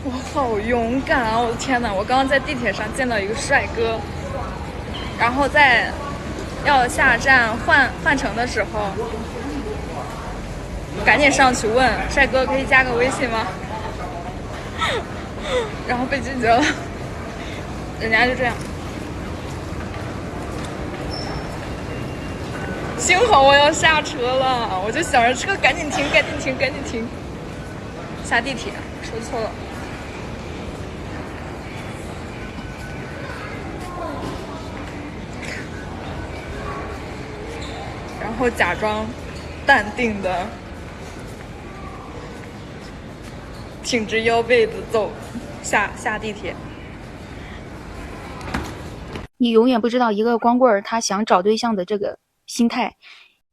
我好勇敢啊！我的天哪，我刚刚在地铁上见到一个帅哥，然后在要下站换乘的时候，赶紧上去问帅哥可以加个微信吗？然后被拒绝了，人家就这样。幸好我要下车了，我就想着车赶紧停，赶紧停，赶紧停。下地铁，说错了。然后假装淡定的挺直腰背的走下地铁。你永远不知道一个光棍他想找对象的这个心态。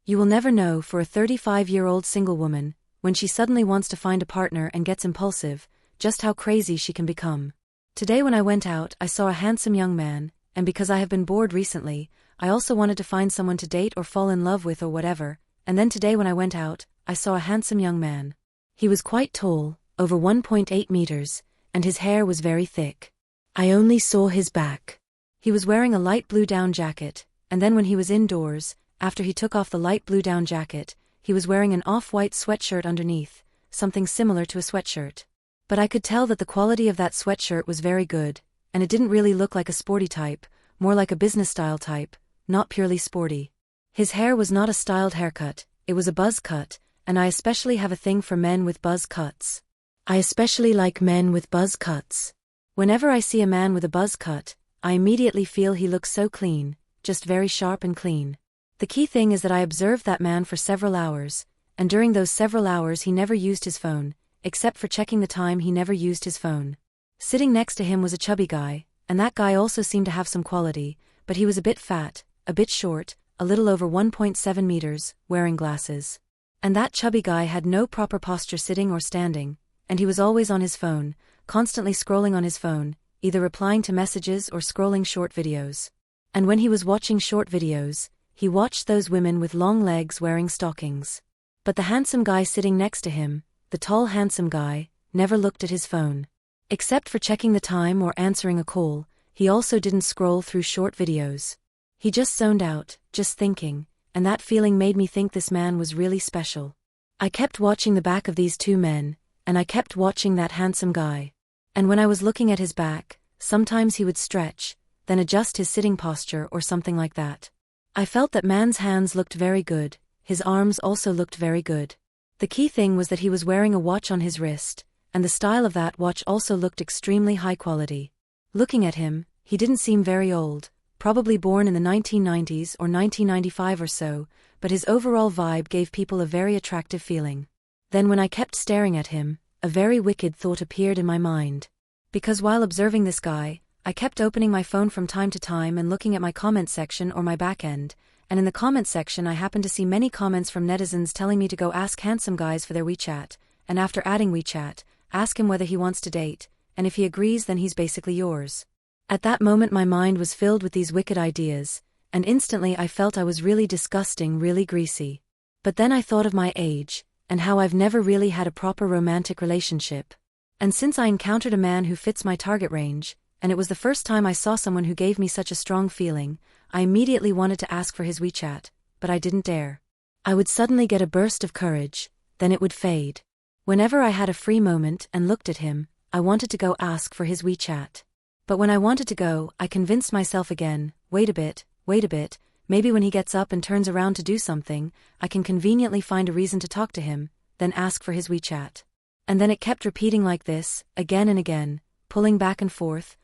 You will never know for a 35-year-old single woman, when she suddenly wants to find a partner and gets impulsive, just how crazy she can become. Today when I went out, I saw a handsome young man, and because I have been bored recently, I also wanted to find someone to date or fall in love with or whatever, and then today when I went out, I saw a handsome young man. He was quite tall, over 1.8 meters, and his hair was very thick. I only saw his back. He was wearing a light blue down jacket, and then when he was indoors, after he took off the light blue down jacket, he was wearing an off-white sweatshirt underneath, something similar to a sweatshirt. But I could tell that the quality of that sweatshirt was very good, and it didn't really look like a sporty type, more like a business-style type, not purely sporty. His hair was not a styled haircut, it was a buzz cut, and I especially have a thing for men with buzz cuts. I especially like men with buzz cuts. Whenever I see a man with a buzz cut, I immediately feel he looks so clean, just very sharp and clean. The key thing is that I observed that man for several hours, and during those several hours he never used his phone, except for checking the time he never used his phone. Sitting next to him was a chubby guy, and that guy also seemed to have some quality, but he was a bit fat, a bit short, a little over 1.7 meters, wearing glasses. And that chubby guy had no proper posture sitting or standing, and he was always on his phone, constantly scrolling on his phone, either replying to messages or scrolling short videos. And when he was watching short videos, he watched those women with long legs wearing stockings. But the handsome guy sitting next to him, the tall handsome guy, never looked at his phone. Except for checking the time or answering a call, he also didn't scroll through short videos. He just zoned out, just thinking, and that feeling made me think this man was really special. I kept watching the back of these two men, and I kept watching that handsome guy. And when I was looking at his back, sometimes he would stretch, then adjust his sitting posture or something like that. I felt that man's hands looked very good, his arms also looked very good. The key thing was that he was wearing a watch on his wrist, and the style of that watch also looked extremely high quality. Looking at him, he didn't seem very old, probably born in the 1990s or 1995 or so, but his overall vibe gave people a very attractive feeling. Then when I kept staring at him, a very wicked thought appeared in my mind. Because while observing this guy, I kept opening my phone from time to time and looking at my comment section or my back end, and in the comment section I happened to see many comments from netizens telling me to go ask handsome guys for their WeChat, and after adding WeChat, ask him whether he wants to date, and if he agrees then he's basically yours. At that moment my mind was filled with these wicked ideas, and instantly I felt I was really disgusting, really greasy. But then I thought of my age, and how I've never really had a proper romantic relationship. And since I encountered a man who fits my target range, and it was the first time I saw someone who gave me such a strong feeling, I immediately wanted to ask for his WeChat, but I didn't dare. I would suddenly get a burst of courage, then it would fade. Whenever I had a free moment and looked at him, I wanted to go ask for his WeChat. But when I wanted to go, I convinced myself again, wait a bit, maybe when he gets up and turns around to do something, I can conveniently find a reason to talk to him, then ask for his WeChat. And then it kept repeating like this, again and again, pulling back and forth,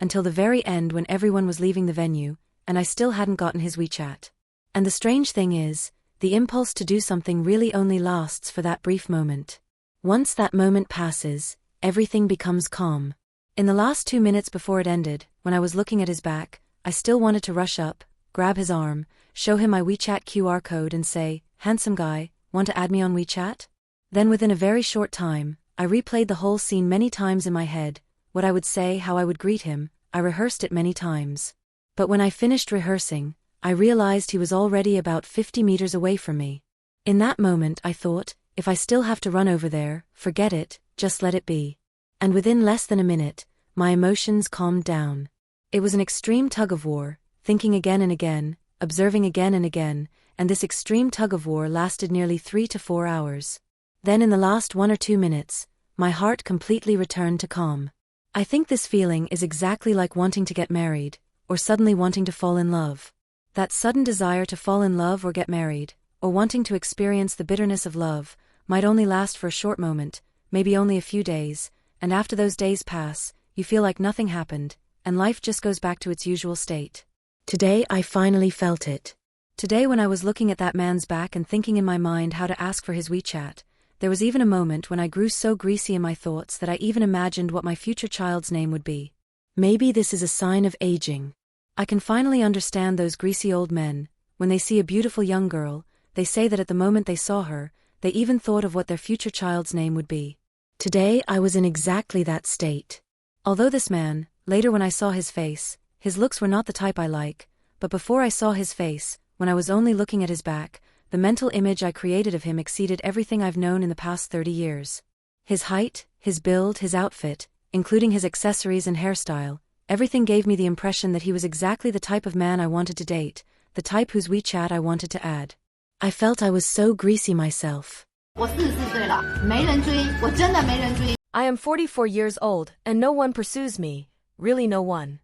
until the very end when everyone was leaving the venue, and I still hadn't gotten his WeChat. And the strange thing is, the impulse to do something really only lasts for that brief moment. Once that moment passes, everything becomes calm. In the last 2 minutes before it ended, when I was looking at his back, I still wanted to rush up, grab his arm, show him my WeChat QR code and say, "Handsome guy, want to add me on WeChat?" Then within a very short time, I replayed the whole scene many times in my head, what I would say, how I would greet him, I rehearsed it many times. But when I finished rehearsing, I realized he was already about 50 meters away from me. In that moment I thought, if I still have to run over there, forget it, just let it be. And within less than a minute, my emotions calmed down. It was an extreme tug-of-war, thinking again and again, observing again and again, and this extreme tug-of-war lasted nearly 3 to 4 hours. Then in the last 1 or 2 minutes, my heart completely returned to calm. I think this feeling is exactly like wanting to get married, or suddenly wanting to fall in love. That sudden desire to fall in love or get married, or wanting to experience the bitterness of love, might only last for a short moment, maybe only a few days, and after those days pass, you feel like nothing happened, and life just goes back to its usual state. Today I finally felt it. Today when I was looking at that man's back and thinking in my mind how to ask for his WeChat, there was even a moment when I grew so greasy in my thoughts that I even imagined what my future child's name would be. Maybe this is a sign of aging. I can finally understand those greasy old men. When they see a beautiful young girl, they say that at the moment they saw her, they even thought of what their future child's name would be. Today I was in exactly that state. Although this man, later when I saw his face, his looks were not the type I like, but before I saw his face, when I was only looking at his back, the mental image I created of him exceeded everything I've known in the past 30 years. His height, his build, his outfit, including his accessories and hairstyle, everything gave me the impression that he was exactly the type of man I wanted to date, the type whose WeChat I wanted to add. I felt I was so greasy myself. 我44岁了，没人追，我真的没人追。 I am 44 years old, and no one pursues me, really no one.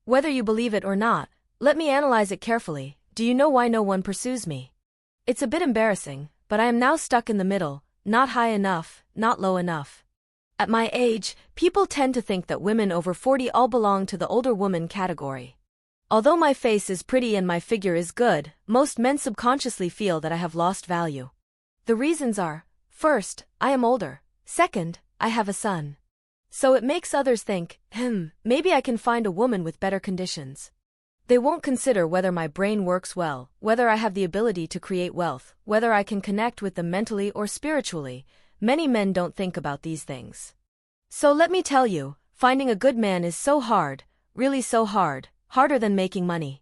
Whether you believe it or not, let me analyze it carefully. Do you know why no one pursues me? It's a bit embarrassing, but I am now stuck in the middle, not high enough, not low enough. At my age, people tend to think that women over 40 all belong to the older woman category. Although my face is pretty and my figure is good, most men subconsciously feel that I have lost value. The reasons are, first, I am older. Second, I have a son. So it makes others think, maybe I can find a woman with better conditions. They won't consider whether my brain works well, whether I have the ability to create wealth, whether I can connect with them mentally or spiritually. Many men don't think about these things. So let me tell you, finding a good man is so hard, really so hard, harder than making money.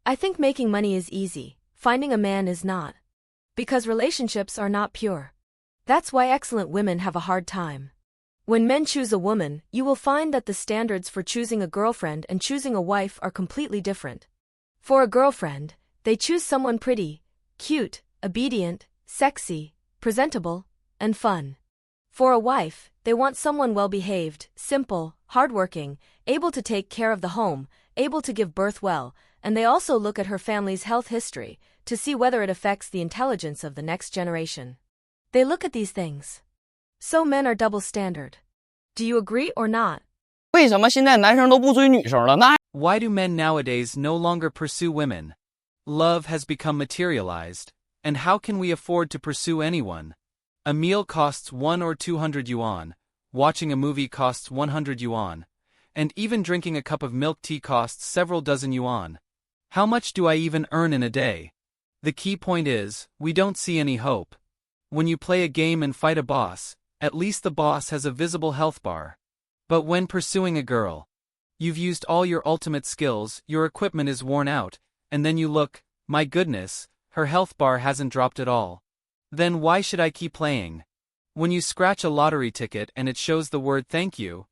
I think making money is easy, finding a man is not. Because relationships are not pure. That's why excellent women have a hard time. When men choose a woman, you will find that the standards for choosing a girlfriend and choosing a wife are completely different. For a girlfriend, they choose someone pretty, cute, obedient, sexy, presentable, and fun. For a wife, they want someone well-behaved, simple, hardworking, able to take care of the home, able to give birth well, and they also look at her family's health history to see whether it affects the intelligence of the next generation. They look at these things. So men are double standard. Do you agree or not? 为什么现在男生都不追女生了？那 Why do men nowadays no longer pursue women? Love has become materialized, and how can we afford to pursue anyone? A meal costs 1 or 200 yuan, watching a movie costs 100 yuan, and even drinking a cup of milk tea costs several dozen yuan. How much do I even earn in a day? The key point is, we don't see any hope. When you play a game and fight a boss, at least the boss has a visible health bar. But when pursuing a girl, you've used all your ultimate skills, your equipment is worn out, and then you look, my goodness, her health bar hasn't dropped at all. Then why should I keep playing? When you scratch a lottery ticket and it shows the word thank you,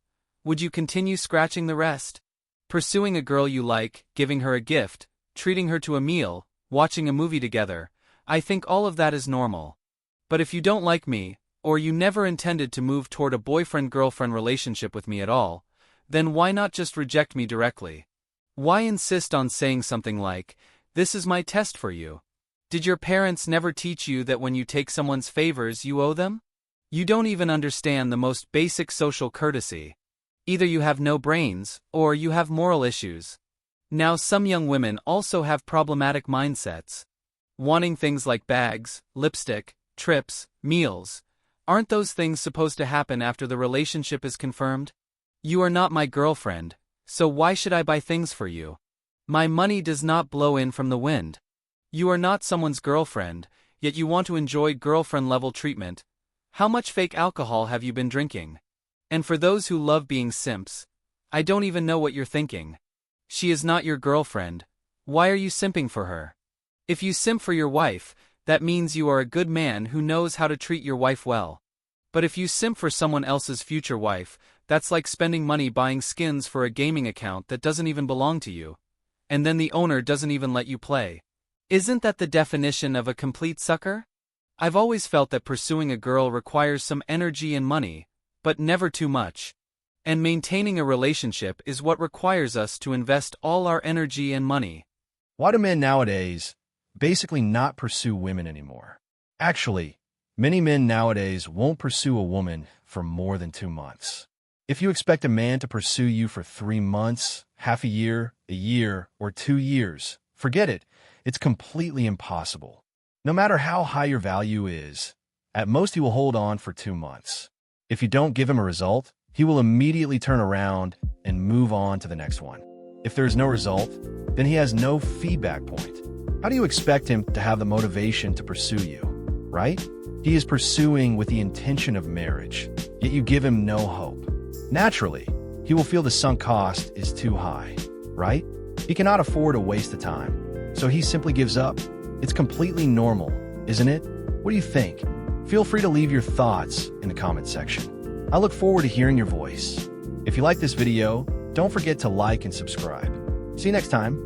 would you continue scratching the rest? Pursuing a girl you like, giving her a gift, treating her to a meal, watching a movie together, I think all of that is normal. But if you don't like me, or you never intended to move toward a boyfriend-girlfriend relationship with me at all, then why not just reject me directly? Why insist on saying something like, this is my test for you? Did your parents never teach you that when you take someone's favors you owe them? You don't even understand the most basic social courtesy. Either you have no brains, or you have moral issues. Now some young women also have problematic mindsets. Wanting things like bags, lipstick, trips, meals. Aren't those things supposed to happen after the relationship is confirmed? You are not my girlfriend, so why should I buy things for you? My money does not blow in from the wind. You are not someone's girlfriend, yet you want to enjoy girlfriend-level treatment. How much fake alcohol have you been drinking? And for those who love being simps, I don't even know what you're thinking. She is not your girlfriend. Why are you simping for her? If you simp for your wife, that means you are a good man who knows how to treat your wife well. But if you simp for someone else's future wife, that's like spending money buying skins for a gaming account that doesn't even belong to you. And then the owner doesn't even let you play. Isn't that the definition of a complete sucker? I've always felt that pursuing a girl requires some energy and money, but never too much. And maintaining a relationship is what requires us to invest all our energy and money. Why do men nowadays basically not pursue women anymore? Actually, many men nowadays won't pursue a woman for more than 2 months. If you expect a man to pursue you for 3 months, half a year, or 2 years, forget it. It's completely impossible. No matter how high your value is, at most he will hold on for 2 months. If you don't give him a result, he will immediately turn around and move on to the next one. If there is no result, then he has no feedback point. How do you expect him to have the motivation to pursue you, right? He is pursuing with the intention of marriage, yet you give him no hope. Naturally, he will feel the sunk cost is too high, right? He cannot afford to waste the time, so he simply gives up. It's completely normal, isn't it? What do you think? Feel free to leave your thoughts in the comment section. I look forward to hearing your voice. If you like this video, don't forget to like and subscribe. See you next time.